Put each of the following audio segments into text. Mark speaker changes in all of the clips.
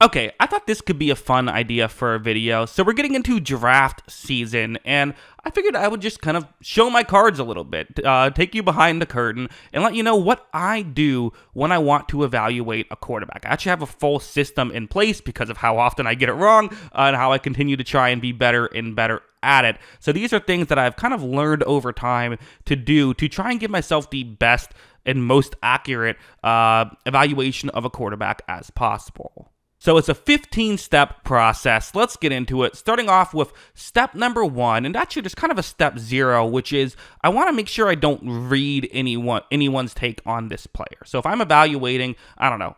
Speaker 1: Okay, I thought this could be a fun idea for a video. So we're getting into draft season, and I figured I would just kind of show my cards a little bit, take you behind the curtain, and let you know what I do when I want to evaluate a quarterback. I actually have a full system in place because of how often I get it wrong, and how I continue to try and be better and better at it. So these are things that I've kind of learned over time to do to try and give myself the best and most accurate evaluation of a quarterback as possible. So it's a 15-step process. Let's get into it. Starting off with step number 1, and actually there's kind of a step 0, which is I want to make sure I don't read anyone's take on this player. So if I'm evaluating, I don't know,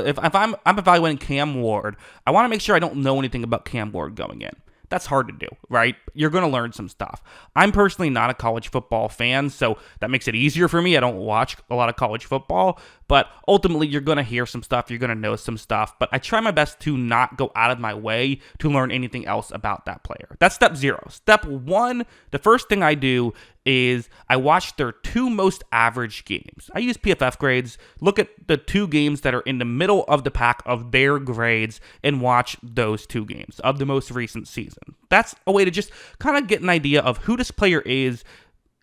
Speaker 1: if I'm evaluating Cam Ward, I want to make sure I don't know anything about Cam Ward going in. That's hard to do, right? You're going to learn some stuff. I'm personally not a college football fan, so that makes it easier for me. I don't watch a lot of college football, but ultimately you're going to hear some stuff, you're going to know some stuff, but I try my best to not go out of my way to learn anything else about that player. That's step 0. Step 1, the first thing I do is I watch their 2 most average games. I use PFF grades, look at the 2 games that are in the middle of the pack of their grades, and watch those 2 games of the most recent season. That's a way to just kind of get an idea of who this player is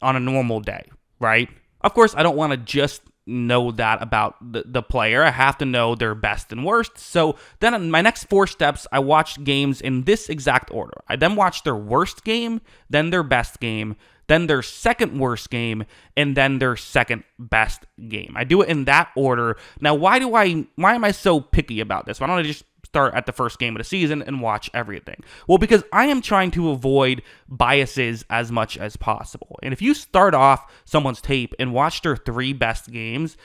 Speaker 1: on a normal day, right? Of course, I don't want to just know that about the player. I have to know their best and worst. So then in my next 4 steps, I watch games in this exact order. I then watch their worst game, then their best game, then their second worst game, and then their second best game. I do it in that order. Now, why am I so picky about this? Why don't I just start at the first game of the season and watch everything? Well, because I am trying to avoid biases as much as possible. And if you start off someone's tape and watch their 3 best games,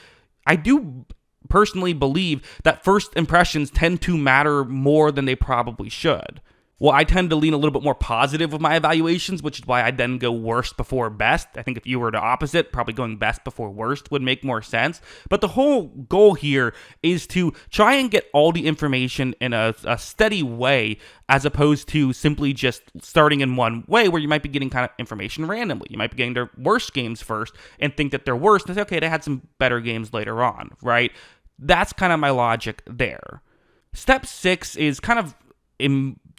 Speaker 1: I do personally believe that first impressions tend to matter more than they probably should. Well, I tend to lean a little bit more positive with my evaluations, which is why I then go worst before best. I think if you were the opposite, probably going best before worst would make more sense. But the whole goal here is to try and get all the information in a steady way, as opposed to simply just starting in one way where you might be getting kind of information randomly. You might be getting their worst games first and think that they're worst and say, okay, they had some better games later on, right? That's kind of my logic there. Step 6 is kind of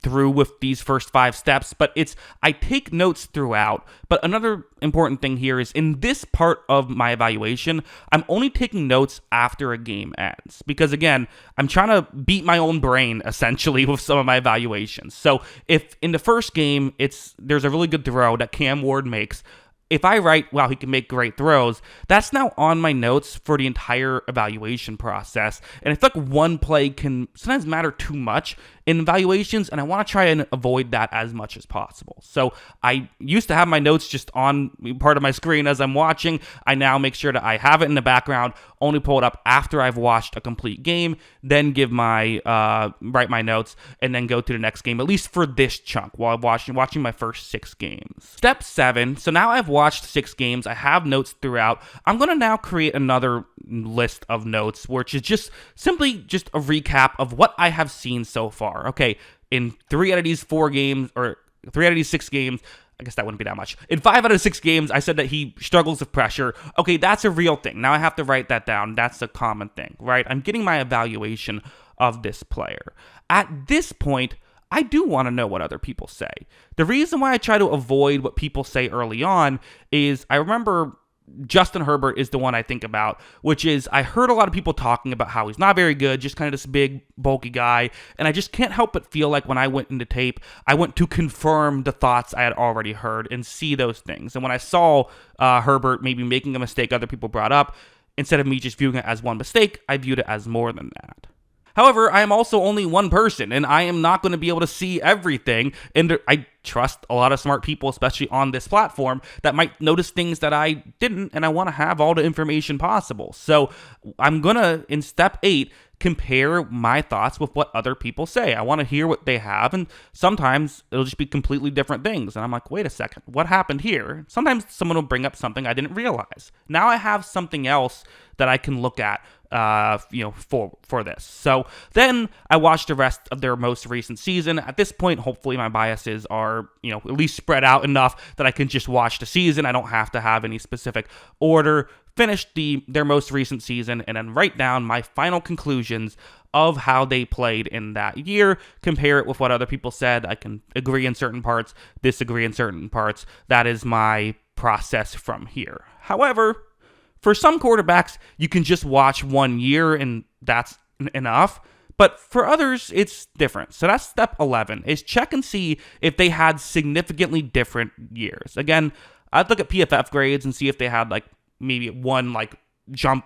Speaker 1: through with these first 5 steps, but I take notes throughout. But another important thing here is in this part of my evaluation, I'm only taking notes after a game ends, because again, I'm trying to beat my own brain essentially with some of my evaluations. So if in the first game there's a really good throw that Cam Ward makes, if I write, wow, he can make great throws, that's now on my notes for the entire evaluation process. And I feel like one play can sometimes matter too much in evaluations, and I want to try and avoid that as much as possible. So I used to have my notes just on part of my screen as I'm watching. I now make sure that I have it in the background, only pull it up after I've watched a complete game, then give write my notes, and then go to the next game, at least for this chunk, while I'm watching my first 6 games. Step 7, so now I've watched 6 games, I have notes throughout. I'm going to now create another list of notes, which is just simply just a recap of what I have seen so far. Okay, in 3 out of these 4 games, or 3 out of these 6 games, I guess that wouldn't be that much. In 5 out of 6 games, I said that he struggles with pressure. Okay, that's a real thing. Now I have to write that down. That's a common thing, right? I'm getting my evaluation of this player. At this point, I do want to know what other people say. The reason why I try to avoid what people say early on is I remember Justin Herbert is the one I think about, which is I heard a lot of people talking about how he's not very good, just kind of this big, bulky guy, and I just can't help but feel like when I went into tape, I went to confirm the thoughts I had already heard and see those things. And when I saw Herbert maybe making a mistake other people brought up, instead of me just viewing it as one mistake, I viewed it as more than that. However, I am also only one person, and I am not going to be able to see everything, and I trust a lot of smart people, especially on this platform, that might notice things that I didn't, and I want to have all the information possible. So I'm going to, in step 8, compare my thoughts with what other people say. I want to hear what they have, and sometimes it'll just be completely different things. And I'm like, wait a second, what happened here? Sometimes someone will bring up something I didn't realize. Now I have something else that I can look at for this. So then I watched the rest of their most recent season. At this point, hopefully my biases are, at least spread out enough that I can just watch the season. I don't have to have any specific order. Finish their most recent season and then write down my final conclusions of how they played in that year, compare it with what other people said. I can agree in certain parts, disagree in certain parts. That is my process from here. However, for some quarterbacks, you can just watch 1 year and that's enough. But for others, it's different. So that's step 11, is check and see if they had significantly different years. Again, I'd look at PFF grades and see if they had maybe one jump,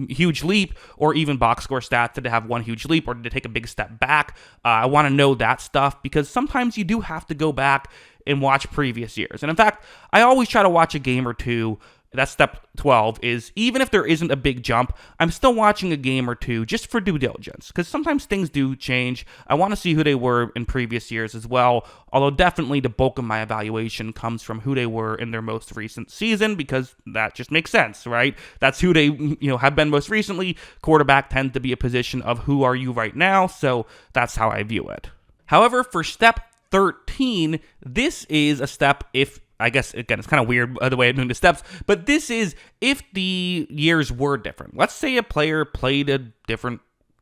Speaker 1: huge leap, or even box score stats. Did they have one huge leap, or did they take a big step back? I want to know that stuff, because sometimes you do have to go back and watch previous years. And in fact, I always try to watch a game or two. That's step 12, is even if there isn't a big jump, I'm still watching a game or two just for due diligence, because sometimes things do change. I want to see who they were in previous years as well, although definitely the bulk of my evaluation comes from who they were in their most recent season, because that just makes sense, right? That's who they have been most recently. Quarterback tends to be a position of who are you right now, so that's how I view it. However, for step 13, this is a step if, I guess, again, it's kind of weird the way I'm doing the steps, but this is if the years were different. Let's say a player played in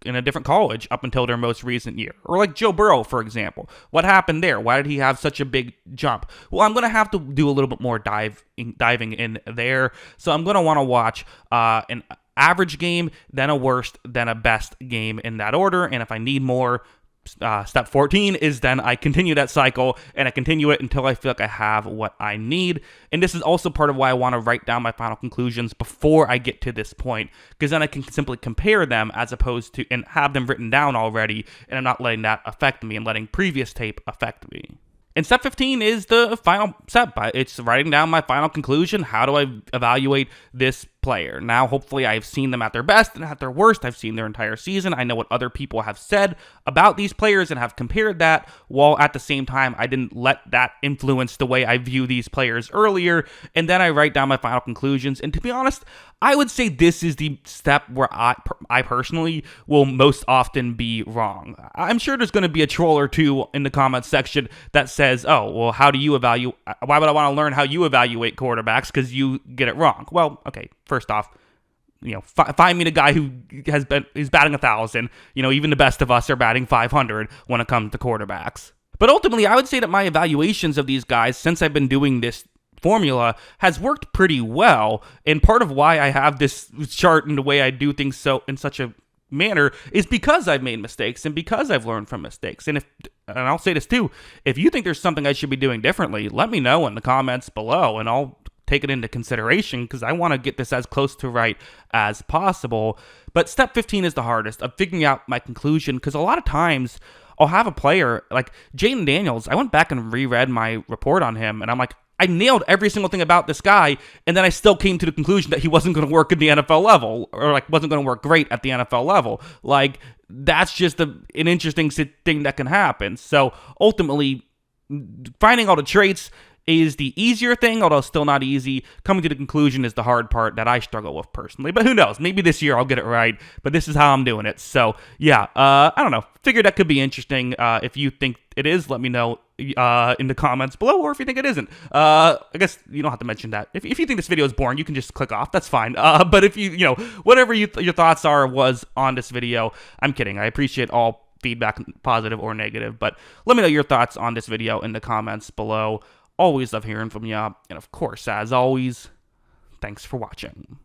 Speaker 1: a different college up until their most recent year. Or like Joe Burrow, for example. What happened there? Why did he have such a big jump? Well, I'm going to have to do a little bit more diving in there. So I'm going to want to watch an average game, then a worst, then a best game in that order. And if I need more, step 14 is then I continue that cycle, and I continue it until I feel like I have what I need. And this is also part of why I want to write down my final conclusions before I get to this point, because then I can simply compare them as opposed to, and have them written down already, and I'm not letting that affect me and letting previous tape affect me. And step 15 is the final step. It's writing down my final conclusion. How do I evaluate this player? Now, hopefully, I've seen them at their best and at their worst. I've seen their entire season. I know what other people have said about these players and have compared that, while at the same time, I didn't let that influence the way I view these players earlier. And then I write down my final conclusions. And to be honest, I would say this is the step where I personally will most often be wrong. I'm sure there's going to be a troll or two in the comments section that says, oh, well, how do you evaluate? Why would I want to learn how you evaluate quarterbacks? Because you get it wrong. Well, okay, first off, find me the guy who is batting 1,000. Even the best of us are batting 500 when it comes to quarterbacks. But ultimately, I would say that my evaluations of these guys, since I've been doing this formula, has worked pretty well. And part of why I have this chart and the way I do things so in such a manner is because I've made mistakes and because I've learned from mistakes. And I'll say this too, if you think there's something I should be doing differently, let me know in the comments below, and I'll take it into consideration, because I want to get this as close to right as possible. But step 15 is the hardest, of figuring out my conclusion, because a lot of times I'll have a player like Jaden Daniels. I went back and reread my report on him, and I'm like, I nailed every single thing about this guy, and then I still came to the conclusion that he wasn't going to work at the NFL level, or wasn't going to work great at the NFL level. That's just an interesting thing that can happen. So ultimately, finding all the traits is the easier thing, although still not easy. Coming to the conclusion is the hard part that I struggle with personally. But who knows? Maybe this year I'll get it right. But this is how I'm doing it. So yeah, I don't know. Figured that could be interesting. If you think it is, let me know in the comments below, or if you think it isn't. I guess you don't have to mention that. If you think this video is boring, you can just click off. That's fine. But if whatever your thoughts was on this video, I'm kidding. I appreciate all feedback, positive or negative. But let me know your thoughts on this video in the comments below. Always love hearing from you. And of course, as always, thanks for watching.